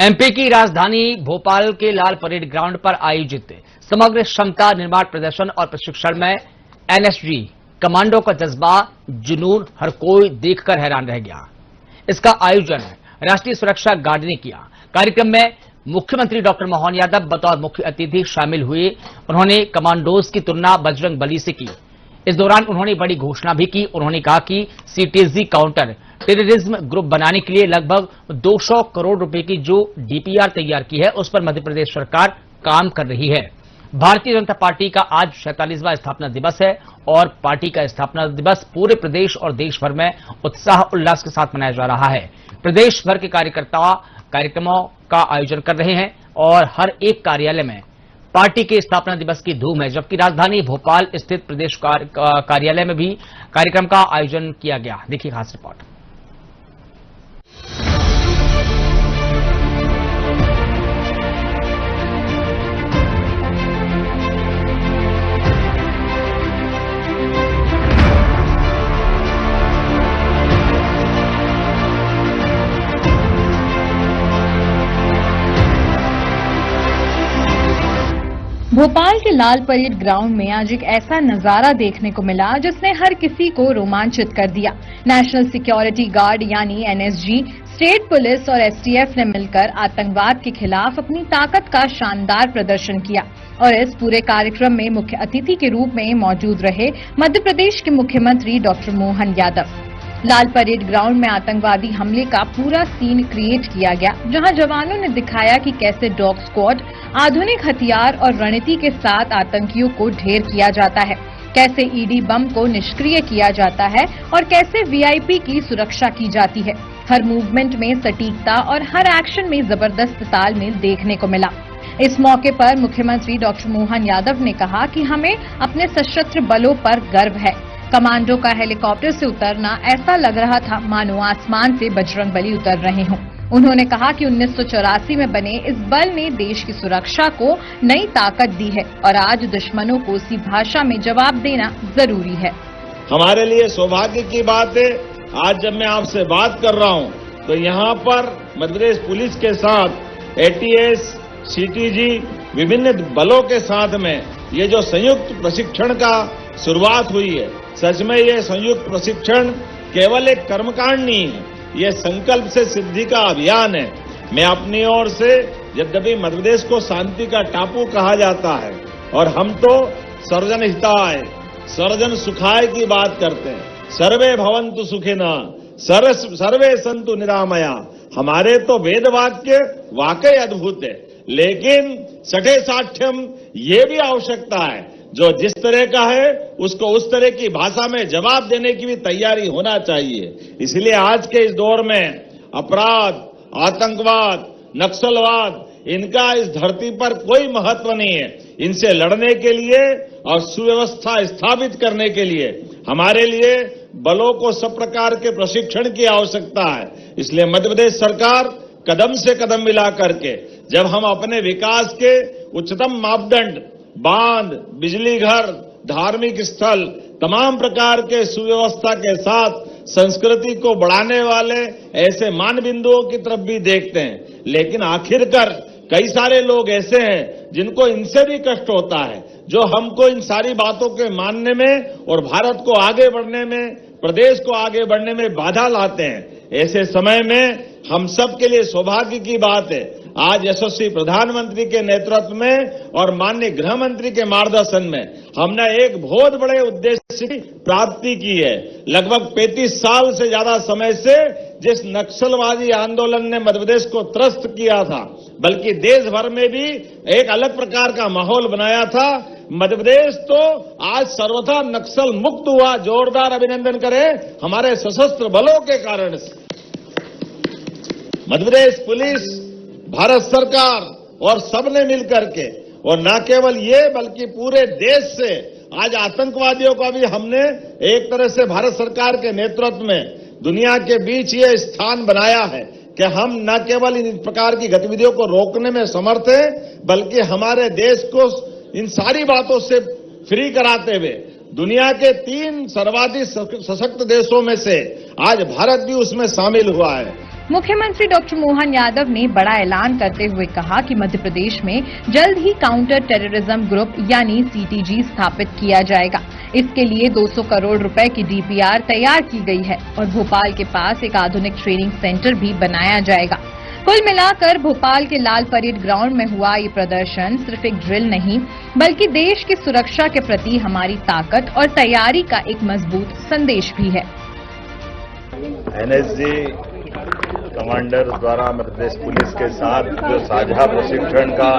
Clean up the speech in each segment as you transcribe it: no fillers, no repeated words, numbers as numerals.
MP की राजधानी भोपाल के लाल परेड ग्राउंड पर आयोजित समग्र क्षमता निर्माण प्रदर्शन और प्रशिक्षण में एनएसजी कमांडो का जज्बा जुनून हर कोई देखकर हैरान रह गया। इसका आयोजन राष्ट्रीय सुरक्षा गार्ड ने किया। कार्यक्रम में मुख्यमंत्री डॉक्टर मोहन यादव बतौर मुख्य अतिथि शामिल हुए। उन्होंने कमांडोज की तुलना बजरंग बली से की। इस दौरान उन्होंने बड़ी घोषणा भी की। उन्होंने कहा कि सीटीजी काउंटर टेररिज्म ग्रुप बनाने के लिए लगभग 200 करोड़ रुपए की जो डीपीआर तैयार की है उस पर मध्य प्रदेश सरकार काम कर रही है। भारतीय जनता पार्टी का आज 47वां स्थापना दिवस है और पार्टी का स्थापना दिवस पूरे प्रदेश और देश भर में उत्साह उल्लास के साथ मनाया जा रहा है। प्रदेश भर के कार्यकर्ता कार्यक्रमों का आयोजन कर रहे हैं और हर एक कार्यालय में पार्टी के स्थापना दिवस की धूम है, जबकि राजधानी भोपाल स्थित प्रदेश कार्यालय में भी कार्यक्रम का आयोजन किया गया। देखिए खास रिपोर्ट। भोपाल के लाल परेड ग्राउंड में आज एक ऐसा नजारा देखने को मिला जिसने हर किसी को रोमांचित कर दिया। नेशनल सिक्योरिटी गार्ड यानी एनएसजी, स्टेट पुलिस और एसटीएफ ने मिलकर आतंकवाद के खिलाफ अपनी ताकत का शानदार प्रदर्शन किया और इस पूरे कार्यक्रम में मुख्य अतिथि के रूप में मौजूद रहे मध्य प्रदेश के मुख्यमंत्री डॉक्टर मोहन यादव। लाल परेड ग्राउंड में आतंकवादी हमले का पूरा सीन क्रिएट किया गया, जहां जवानों ने दिखाया कि कैसे डॉग स्क्वाड आधुनिक हथियार और रणनीति के साथ आतंकियों को ढेर किया जाता है, कैसे ईडी बम को निष्क्रिय किया जाता है और कैसे वीआईपी की सुरक्षा की जाती है। हर मूवमेंट में सटीकता और हर एक्शन में जबरदस्त तालमेल देखने को मिला। इस मौके पर मुख्यमंत्री डॉक्टर मोहन यादव ने कहा कि हमें अपने सशस्त्र बलों पर गर्व है। कमांडो का हेलीकॉप्टर से उतरना ऐसा लग रहा था मानो आसमान से बजरंग बली उतर रहे हों। उन्होंने कहा कि 1984 में बने इस बल ने देश की सुरक्षा को नई ताकत दी है और आज दुश्मनों को उसी भाषा में जवाब देना जरूरी है। हमारे लिए सौभाग्य की बात है, आज जब मैं आपसे बात कर रहा हूं तो यहाँ पर मध्य प्रदेश पुलिस के साथ एटीएस, सीटीजी, विभिन्न बलों के साथ में ये जो संयुक्त प्रशिक्षण का शुरुआत हुई है, सच में ये संयुक्त प्रशिक्षण केवल एक कर्मकांड नहीं है, ये संकल्प से सिद्धि का अभियान है। मैं अपनी ओर से, यद्यपि मध्य प्रदेश को शांति का टापू कहा जाता है और हम तो सर्वजन हिताय, सर्वजन सुखाय की बात करते हैं, सर्वे भवन्तु सुखिनः, सर्वे सन्तु निरामया। हमारे तो वेद वाक्य वाकई अद्भुत है, लेकिन सठे साठ्यम ये भी आवश्यकता है, जो जिस तरह का है उसको उस तरह की भाषा में जवाब देने की भी तैयारी होना चाहिए। इसलिए आज के इस दौर में अपराध, आतंकवाद, नक्सलवाद, इनका इस धरती पर कोई महत्व नहीं है। इनसे लड़ने के लिए और सुव्यवस्था स्थापित करने के लिए हमारे लिए बलों को सब प्रकार के प्रशिक्षण की आवश्यकता है। इसलिए मध्य प्रदेश सरकार कदम से कदम मिला करके जब हम अपने विकास के उच्चतम मापदंड, बांध, बिजली घर, धार्मिक स्थल, तमाम प्रकार के सुव्यवस्था के साथ संस्कृति को बढ़ाने वाले ऐसे मान बिंदुओं की तरफ भी देखते हैं, लेकिन आखिरकार कई सारे लोग ऐसे हैं जिनको इनसे भी कष्ट होता है, जो हमको इन सारी बातों के मानने में और भारत को आगे बढ़ने में, प्रदेश को आगे बढ़ने में बाधा लाते हैं। ऐसे समय में हम सब के लिए सौभाग्य की बात है, आज यशस्वी प्रधानमंत्री के नेतृत्व में और माननीय गृह मंत्री के मार्गदर्शन में हमने एक बहुत बड़े उद्देश्य की प्राप्ति की है। लगभग 35 साल से ज्यादा समय से जिस नक्सलवादी आंदोलन ने मध्य प्रदेश को त्रस्त किया था, बल्कि देश भर में भी एक अलग प्रकार का माहौल बनाया था, मध्य प्रदेश तो आज सर्वथा नक्सल मुक्त हुआ। जोरदार अभिनंदन करें हमारे सशस्त्र बलों के कारण से। मध्य प्रदेश पुलिस, भारत सरकार और सबने मिलकर के, और न केवल ये बल्कि पूरे देश से आज आतंकवादियों का भी हमने एक तरह से भारत सरकार के नेतृत्व में दुनिया के बीच ये स्थान बनाया है कि हम न केवल इन प्रकार की गतिविधियों को रोकने में समर्थ हैं, बल्कि हमारे देश को इन सारी बातों से फ्री कराते हुए दुनिया के 3 सर्वाधिक सशक्त देशों में से आज भारत भी उसमें शामिल हुआ है। मुख्यमंत्री डॉक्टर मोहन यादव ने बड़ा ऐलान करते हुए कहा कि मध्य प्रदेश में जल्द ही काउंटर टेररिज्म ग्रुप यानी सीटीजी स्थापित किया जाएगा। इसके लिए 200 करोड़ रुपए की डीपीआर तैयार की गई है और भोपाल के पास एक आधुनिक ट्रेनिंग सेंटर भी बनाया जाएगा। कुल मिलाकर भोपाल के लाल परेड ग्राउंड में हुआ ये प्रदर्शन सिर्फ एक ड्रिल नहीं बल्कि देश की सुरक्षा के प्रति हमारी ताकत और तैयारी का एक मजबूत संदेश भी है। एनएसजी कमांडर द्वारा मध्य प्रदेश पुलिस के साथ जो साझा प्रशिक्षण का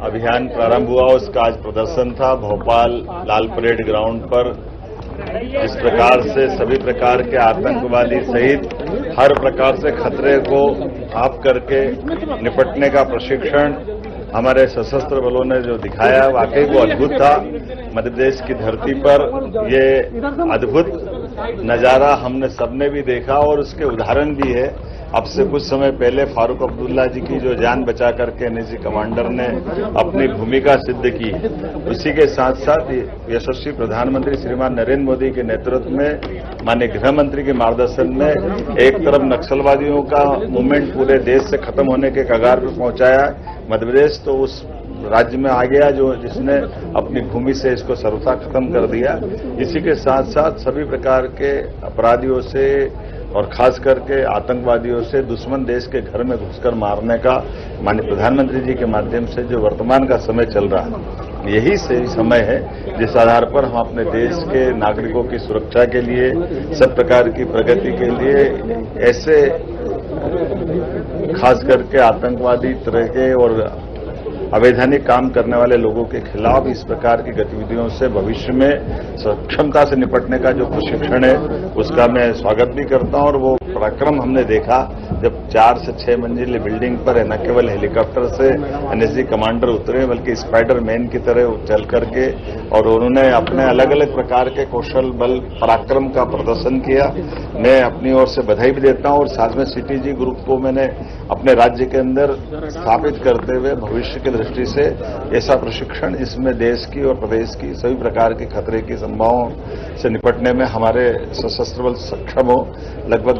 अभियान प्रारंभ हुआ उसका आज प्रदर्शन था भोपाल लाल परेड ग्राउंड पर। इस प्रकार से सभी प्रकार के आतंकवादी सहित हर प्रकार से खतरे को आप करके निपटने का प्रशिक्षण हमारे सशस्त्र बलों ने जो दिखाया वाकई वो अद्भुत था। मध्य प्रदेश की धरती पर ये अद्भुत नजारा हमने सबने भी देखा और उसके उदाहरण भी है। अब से कुछ समय पहले फारूक अब्दुल्ला जी की जो जान बचा करके एनएसजी कमांडर ने अपनी भूमिका सिद्ध की। उसी के साथ साथ यशस्वी प्रधानमंत्री श्रीमान नरेंद्र मोदी के नेतृत्व में माननीय गृह मंत्री के मार्गदर्शन में एक तरफ नक्सलवादियों का मूवमेंट पूरे देश से खत्म होने के कगार पर पहुंचाया। मध्य प्रदेश तो उस राज्य में आ गया जो जिसने अपनी भूमि से इसको सर्वथा खत्म कर दिया। इसी के साथ साथ सभी प्रकार के अपराधियों से और खास करके आतंकवादियों से दुश्मन देश के घर में घुसकर मारने का माननीय प्रधानमंत्री जी के माध्यम से जो वर्तमान का समय चल रहा है यही सही समय है जिस आधार पर हम अपने देश के नागरिकों की सुरक्षा के लिए सब प्रकार की प्रगति के लिए ऐसे खास करके आतंकवादी तरह के और अवैधानिक काम करने वाले लोगों के खिलाफ इस प्रकार की गतिविधियों से भविष्य में सक्षमता से निपटने का जो प्रशिक्षण है उसका मैं स्वागत भी करता हूं। और वो पराक्रम हमने देखा जब 4 से 6 मंजिले बिल्डिंग पर न केवल हेलीकॉप्टर से एनएसजी कमांडर उतरे बल्कि स्पाइडर मैन की तरह चल करके और उन्होंने अपने अलग अलग प्रकार के कौशल बल पराक्रम का प्रदर्शन किया। मैं अपनी ओर से बधाई भी देता हूं और साथ में सीटीजी ग्रुप को मैंने अपने राज्य के अंदर स्थापित करते हुए भविष्य की दृष्टि से ऐसा प्रशिक्षण जिसमें देश की और प्रदेश की सभी प्रकार के खतरे की संभावनाओं से निपटने में हमारे सशस्त्र बल सक्षम हो। लगभग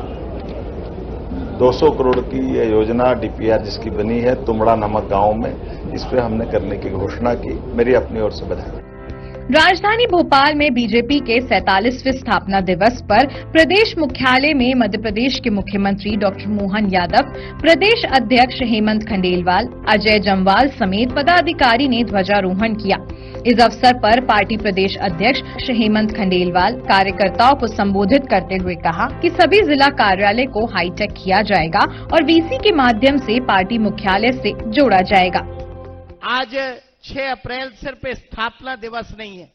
200 करोड़ की यह योजना डीपीआर जिसकी बनी है तुमड़ा नामक गांव में इस पर हमने करने की घोषणा की। मेरी अपनी ओर से बधाई। राजधानी भोपाल में बीजेपी के 47वें स्थापना दिवस पर प्रदेश मुख्यालय में मध्य प्रदेश के मुख्यमंत्री डॉक्टर मोहन यादव, प्रदेश अध्यक्ष हेमंत खंडेलवाल, अजय जम्वाल समेत पदाधिकारी ने ध्वजारोहण किया। इस अवसर पर पार्टी प्रदेश अध्यक्ष हेमंत खंडेलवाल कार्यकर्ताओं को संबोधित करते हुए कहा कि सभी जिला कार्यालय को हाईटेक किया जाएगा और वीसी के माध्यम से पार्टी मुख्यालय से जोड़ा जाएगा। आज 6 अप्रैल सिर्फ स्थापना दिवस नहीं है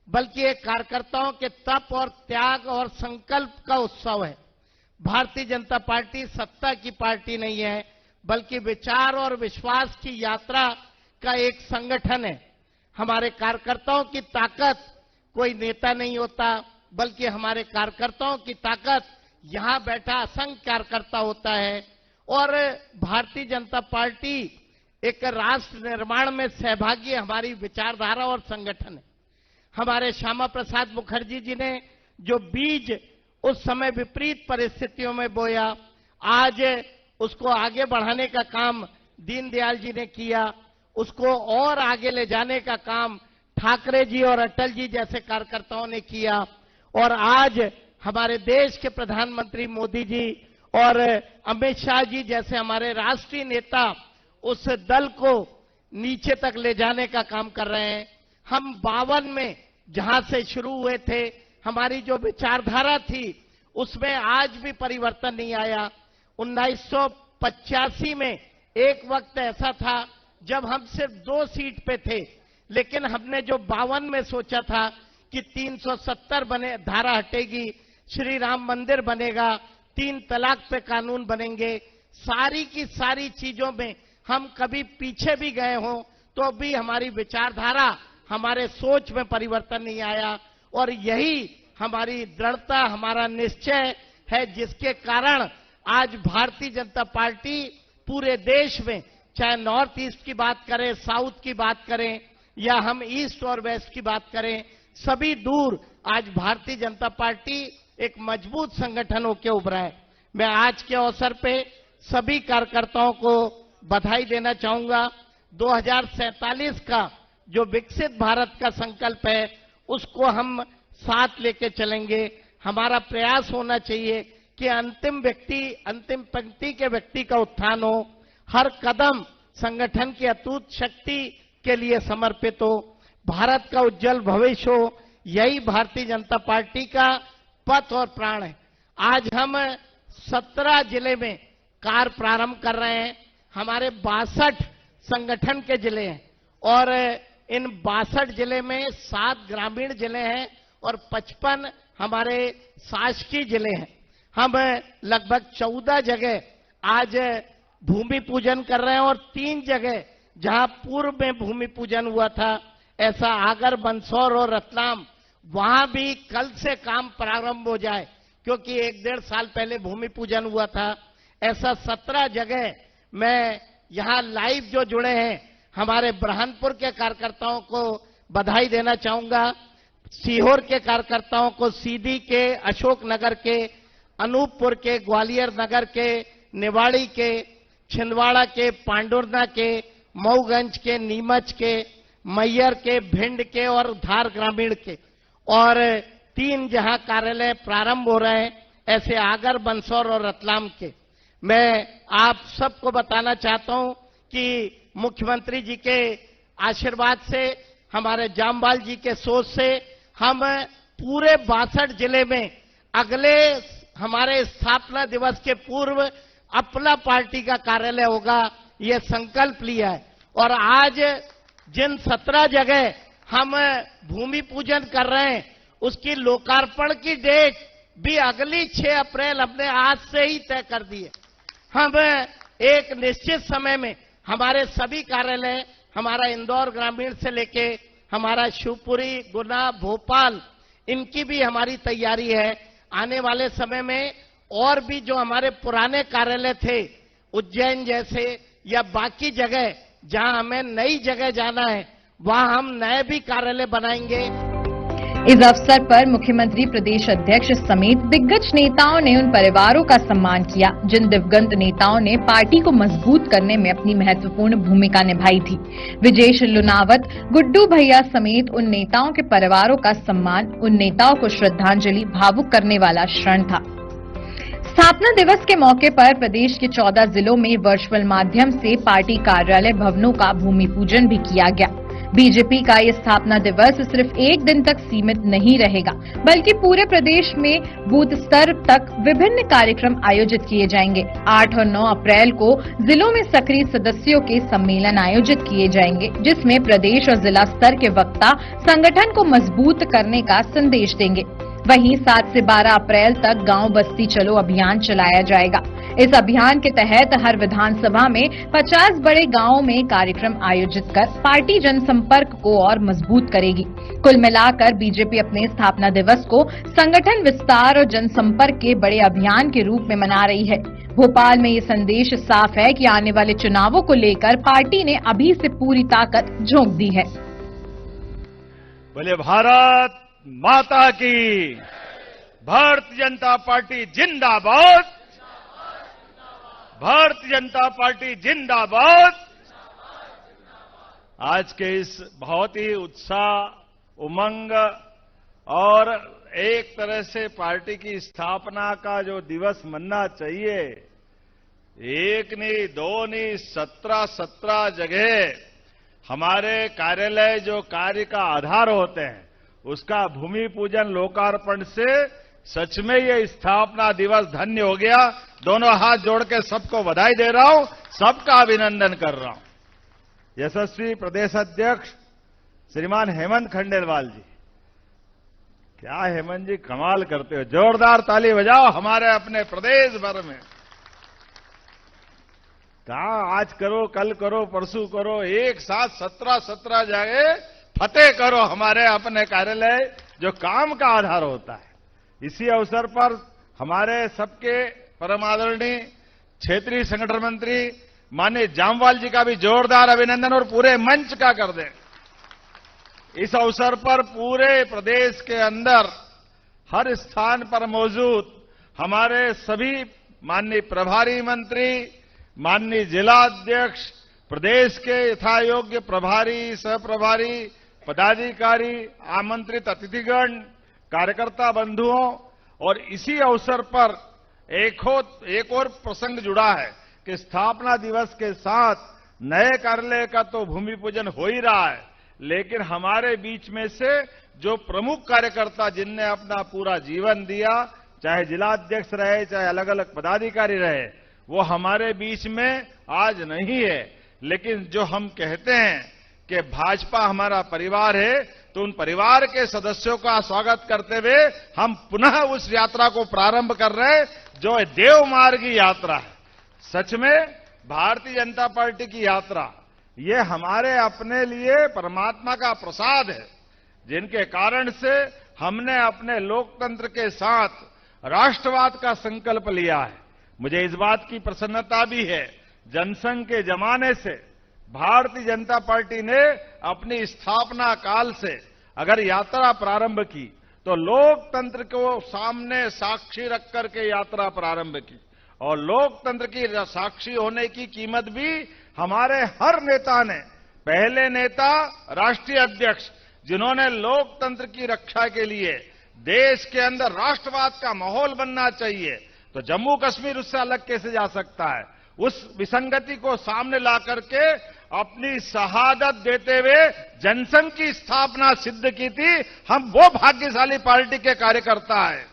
बल्कि एक कार्यकर्ताओं के तप और त्याग और संकल्प का उत्सव है। भारतीय जनता पार्टी सत्ता की पार्टी नहीं है बल्कि विचार और विश्वास की यात्रा का एक संगठन है। हमारे कार्यकर्ताओं की ताकत कोई नेता नहीं होता बल्कि हमारे कार्यकर्ताओं की ताकत यहां बैठा असंख्य कार्यकर्ता होता है। और भारतीय जनता पार्टी एक राष्ट्र निर्माण में सहभागी हमारी विचारधारा और संगठन है। हमारे श्यामा प्रसाद मुखर्जी जी ने जो बीज उस समय विपरीत परिस्थितियों में बोया आज उसको आगे बढ़ाने का काम दीनदयाल जी ने किया। उसको और आगे ले जाने का काम ठाकरे जी और अटल जी जैसे कार्यकर्ताओं ने किया। और आज हमारे देश के प्रधानमंत्री मोदी जी और अमित शाह जी जैसे हमारे राष्ट्रीय नेता उस दल को नीचे तक ले जाने का काम कर रहे हैं। हम 52 में जहां से शुरू हुए थे हमारी जो विचारधारा थी उसमें आज भी परिवर्तन नहीं आया। 1985 में एक वक्त ऐसा था जब हम सिर्फ 2 सीट पे थे लेकिन हमने जो 52 में सोचा था कि 370 बने धारा हटेगी, श्री राम मंदिर बनेगा, 3 तलाक पे कानून बनेंगे, सारी की सारी चीजों में हम कभी पीछे भी गए हों तो भी हमारी विचारधारा हमारे सोच में परिवर्तन नहीं आया। और यही हमारी दृढ़ता हमारा निश्चय है जिसके कारण आज भारतीय जनता पार्टी पूरे देश में चाहे नॉर्थ ईस्ट की बात करें, साउथ की बात करें या हम ईस्ट और वेस्ट की बात करें, सभी दूर आज भारतीय जनता पार्टी एक मजबूत संगठन होकर उभरा है। मैं आज के अवसर पे सभी कार्यकर्ताओं को बधाई देना चाहूंगा। 2047 का जो विकसित भारत का संकल्प है उसको हम साथ लेके चलेंगे। हमारा प्रयास होना चाहिए कि अंतिम पंक्ति के व्यक्ति का उत्थान हो, हर कदम संगठन की अटूट शक्ति के लिए समर्पित हो, भारत का उज्जवल भविष्य हो। यही भारतीय जनता पार्टी का पथ और प्राण है। आज हम 17 जिले में कार्य प्रारंभ कर रहे हैं। हमारे 62 संगठन के जिले हैं और इन 62 जिले में 7 ग्रामीण जिले हैं और 55 हमारे शासकीय जिले हैं। हम लगभग 14 जगह आज भूमि पूजन कर रहे हैं और 3 जगह जहां पूर्व में भूमि पूजन हुआ था, ऐसा आगर, मंदसौर और रतलाम, वहां भी कल से काम प्रारंभ हो जाए, क्योंकि 1-1.5 साल पहले भूमि पूजन हुआ था। ऐसा 17 जगह मैं यहां लाइव जो जुड़े हैं हमारे ब्रह्मपुर के कार्यकर्ताओं को बधाई देना चाहूंगा, सीहोर के कार्यकर्ताओं को, सीधी के, अशोक नगर के, अनूपपुर के, ग्वालियर नगर के, निवाड़ी के, छिंदवाड़ा के, पांडुरना के, मऊगंज के, नीमच के, मैयर के, भिंड के और धार ग्रामीण के, और 3 जहां कार्यालय प्रारंभ हो रहे हैं, ऐसे आगर, मंदसौर और रतलाम के। मैं आप सबको बताना चाहता हूं कि मुख्यमंत्री जी के आशीर्वाद से, हमारे जामवाल जी के सोच से हम पूरे 62 जिले में अगले हमारे स्थापना दिवस के पूर्व अपना पार्टी का कार्यालय होगा, ये संकल्प लिया है। और आज जिन 17 जगह हम भूमि पूजन कर रहे हैं उसकी लोकार्पण की डेट भी अगली 6 अप्रैल हमने आज से ही तय कर दी है। हम एक निश्चित समय में हमारे सभी कार्यालय, हमारा इंदौर ग्रामीण से लेके हमारा शिवपुरी, गुना, भोपाल, इनकी भी हमारी तैयारी है। आने वाले समय में और भी जो हमारे पुराने कार्यालय थे, उज्जैन जैसे या बाकी जगह जहां हमें नई जगह जाना है, वहां हम नए भी कार्यालय बनाएंगे। इस अवसर पर मुख्यमंत्री, प्रदेश अध्यक्ष समेत दिग्गज नेताओं ने उन परिवारों का सम्मान किया जिन दिवंगत नेताओं ने पार्टी को मजबूत करने में अपनी महत्वपूर्ण भूमिका निभाई थी। विजेश लुनावत, गुड्डू भैया समेत उन नेताओं के परिवारों का सम्मान उन नेताओं को श्रद्धांजलि भावुक करने वाला क्षण था। स्थापना दिवस के मौके पर प्रदेश के 14 जिलों में वर्चुअल माध्यम से पार्टी कार्यालय भवनों का भूमि पूजन भी किया गया। बीजेपी का ये स्थापना दिवस सिर्फ एक दिन तक सीमित नहीं रहेगा, बल्कि पूरे प्रदेश में बूथ स्तर तक विभिन्न कार्यक्रम आयोजित किए जाएंगे। 8 और 9 अप्रैल को जिलों में सक्रिय सदस्यों के सम्मेलन आयोजित किए जाएंगे, जिसमें प्रदेश और जिला स्तर के वक्ता संगठन को मजबूत करने का संदेश देंगे। वहीं 7 से 12 अप्रैल तक गांव बस्ती चलो अभियान चलाया जाएगा। इस अभियान के तहत हर विधानसभा में 50 बड़े गांवों में कार्यक्रम आयोजित कर पार्टी जनसंपर्क को और मजबूत करेगी। कुल मिलाकर बीजेपी अपने स्थापना दिवस को संगठन विस्तार और जनसंपर्क के बड़े अभियान के रूप में मना रही है। भोपाल में ये संदेश साफ है कि आने वाले चुनावों को लेकर पार्टी ने अभी से पूरी ताकत झोंक दी है। बोले भारत माता की, भारतीय जनता पार्टी जिंदाबाद, भारतीय जनता पार्टी जिंदाबाद। आज के इस बहुत ही उत्साह, उमंग और एक तरह से पार्टी की स्थापना का जो दिवस मनना चाहिए, एक नहीं, दो नहीं, 17 जगह हमारे कार्यालय जो कार्य का आधार होते हैं, उसका भूमि पूजन लोकार्पण से सच में ये स्थापना दिवस धन्य हो गया। दोनों हाथ जोड़ के सबको बधाई दे रहा हूं, सबका अभिनंदन कर रहा हूं। यशस्वी प्रदेश अध्यक्ष श्रीमान हेमंत खंडेलवाल जी, क्या हेमंत जी कमाल करते हो, जोरदार ताली बजाओ हमारे अपने प्रदेश भर में। कहा आज करो, कल करो, परसों करो, एक साथ 17 जगह फतेह करो हमारे अपने कार्यालय जो काम का आधार होता है। इसी अवसर पर हमारे सबके परम आदरणीय क्षेत्रीय संगठन मंत्री माननीय जामवाल जी का भी जोरदार अभिनंदन और पूरे मंच का कर दें। इस अवसर पर पूरे प्रदेश के अंदर हर स्थान पर मौजूद हमारे सभी माननीय प्रभारी मंत्री, माननीय जिला अध्यक्ष, प्रदेश के यथायोग्य प्रभारी, सहप्रभारी, पदाधिकारी, आमंत्रित अतिथिगण, कार्यकर्ता बंधुओं, और इसी अवसर पर एक और प्रसंग जुड़ा है कि स्थापना दिवस के साथ नए कार्यालय का तो भूमि पूजन हो ही रहा है, लेकिन हमारे बीच में से जो प्रमुख कार्यकर्ता जिनने अपना पूरा जीवन दिया, चाहे जिला अध्यक्ष रहे, चाहे अलग अलग पदाधिकारी रहे, वो हमारे बीच में आज नहीं है। लेकिन जो हम कहते हैं कि भाजपा हमारा परिवार है, तो उन परिवार के सदस्यों का स्वागत करते हुए हम पुनः उस यात्रा को प्रारंभ कर रहे हैं जो देव मार्गी यात्रा है। सच में भारतीय जनता पार्टी की यात्रा ये हमारे अपने लिए परमात्मा का प्रसाद है, जिनके कारण से हमने अपने लोकतंत्र के साथ राष्ट्रवाद का संकल्प लिया है। मुझे इस बात की प्रसन्नता भी है, जनसंघ के जमाने से भारतीय जनता पार्टी ने अपनी स्थापना काल से अगर यात्रा प्रारंभ की तो लोकतंत्र को सामने साक्षी रख करके यात्रा प्रारंभ की, और लोकतंत्र की साक्षी होने की कीमत भी हमारे हर नेता ने, पहले नेता राष्ट्रीय अध्यक्ष जिन्होंने लोकतंत्र की रक्षा के लिए देश के अंदर राष्ट्रवाद का माहौल बनना चाहिए, तो जम्मू कश्मीर उससे अलग कैसे जा सकता है, उस विसंगति को सामने ला करके अपनी शहादत देते हुए जनसंघ की स्थापना सिद्ध की थी। हम वो भाग्यशाली पार्टी के कार्यकर्ता हैं।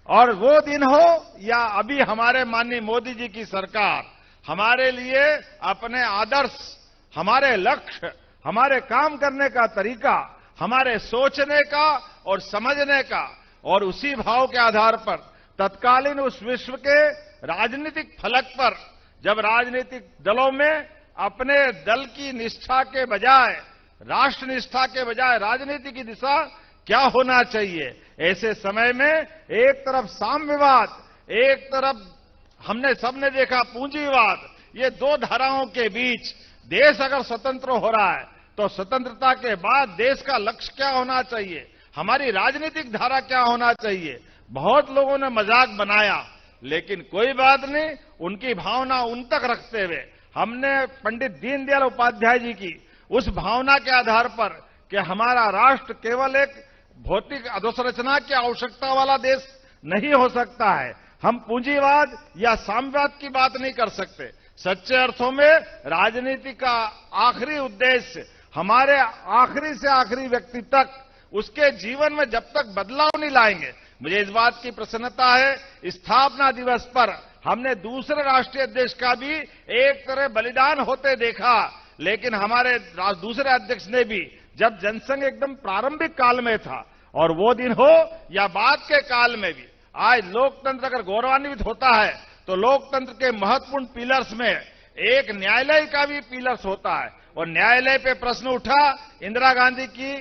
और वो दिन हो या अभी हमारे माननीय मोदी जी की सरकार हमारे लिए अपने आदर्श, हमारे लक्ष्य, हमारे काम करने का तरीका, हमारे सोचने का और समझने का, और उसी भाव के आधार पर तत्कालीन उस विश्व के राजनीतिक फलक पर जब राजनीतिक दलों में अपने दल की निष्ठा के बजाय, राष्ट्र निष्ठा के बजाय राजनीति की दिशा क्या होना चाहिए, ऐसे समय में एक तरफ साम्यवाद, एक तरफ हमने सबने देखा पूंजीवाद, ये दो धाराओं के बीच देश अगर स्वतंत्र हो रहा है तो स्वतंत्रता के बाद देश का लक्ष्य क्या होना चाहिए, हमारी राजनीतिक धारा क्या होना चाहिए। बहुत लोगों ने मजाक बनाया, लेकिन कोई बात नहीं, उनकी भावना उन तक रखते हुए हमने पंडित दीनदयाल उपाध्याय जी की उस भावना के आधार पर कि हमारा राष्ट्र केवल एक भौतिक अधोसंरचना की आवश्यकता वाला देश नहीं हो सकता है, हम पूंजीवाद या साम्यवाद की बात नहीं कर सकते। सच्चे अर्थों में राजनीति का आखिरी उद्देश्य हमारे आखिरी से आखिरी व्यक्ति तक उसके जीवन में जब तक बदलाव नहीं लाएंगे। मुझे इस बात की प्रसन्नता है, स्थापना दिवस पर हमने दूसरे राष्ट्रीय अध्यक्ष का भी एक तरह बलिदान होते देखा, लेकिन हमारे दूसरे अध्यक्ष ने भी, जब जनसंघ एकदम प्रारंभिक काल में था, और वो दिन हो या बाद के काल में भी, आज लोकतंत्र अगर गौरवान्वित होता है तो लोकतंत्र के महत्वपूर्ण पिलर्स में एक न्यायालय का भी पिलर्स होता है। और न्यायालय पे प्रश्न उठा इंदिरा गांधी की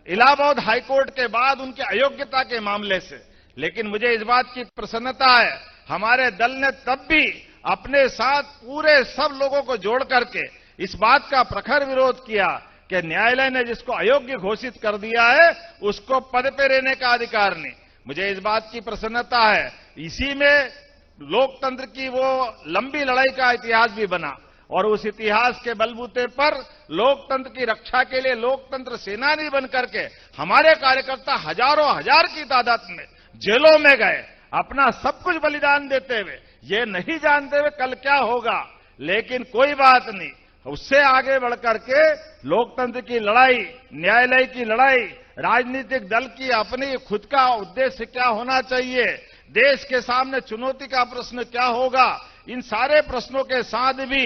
इलाहाबाद हाईकोर्ट के बाद उनकी अयोग्यता के मामले से, लेकिन मुझे इस बात की प्रसन्नता है, हमारे दल ने तब भी अपने साथ पूरे सब लोगों को जोड़ करके इस बात का प्रखर विरोध किया कि न्यायालय ने जिसको अयोग्य घोषित कर दिया है उसको पद पे रहने का अधिकार नहीं। मुझे इस बात की प्रसन्नता है, इसी में लोकतंत्र की वो लंबी लड़ाई का इतिहास भी बना, और उस इतिहास के बलबूते पर लोकतंत्र की रक्षा के लिए लोकतंत्र सेनानी बन करके हमारे कार्यकर्ता हजारों हजार की तादाद में जेलों में गए, अपना सब कुछ बलिदान देते हुए, ये नहीं जानते हुए कल क्या होगा, लेकिन कोई बात नहीं, उससे आगे बढ़ करके लोकतंत्र की लड़ाई, न्यायालय की लड़ाई, राजनीतिक दल की अपनी खुद का उद्देश्य क्या होना चाहिए, देश के सामने चुनौती का प्रश्न क्या होगा, इन सारे प्रश्नों के साथ भी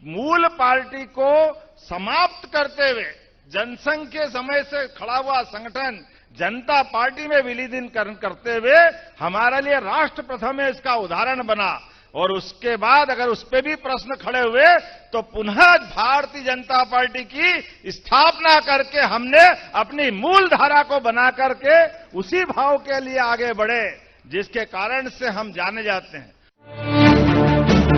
मूल पार्टी को समाप्त करते हुए जनसंघ के समय से खड़ा हुआ संगठन जनता पार्टी में विलीनीकरण करते हुए हमारे लिए राष्ट्र प्रथम है इसका उदाहरण बना। और उसके बाद अगर उस पर भी प्रश्न खड़े हुए तो पुनः भारतीय जनता पार्टी की स्थापना करके हमने अपनी मूल धारा को बना करके उसी भाव के लिए आगे बढ़े, जिसके कारण से हम जाने जाते हैं।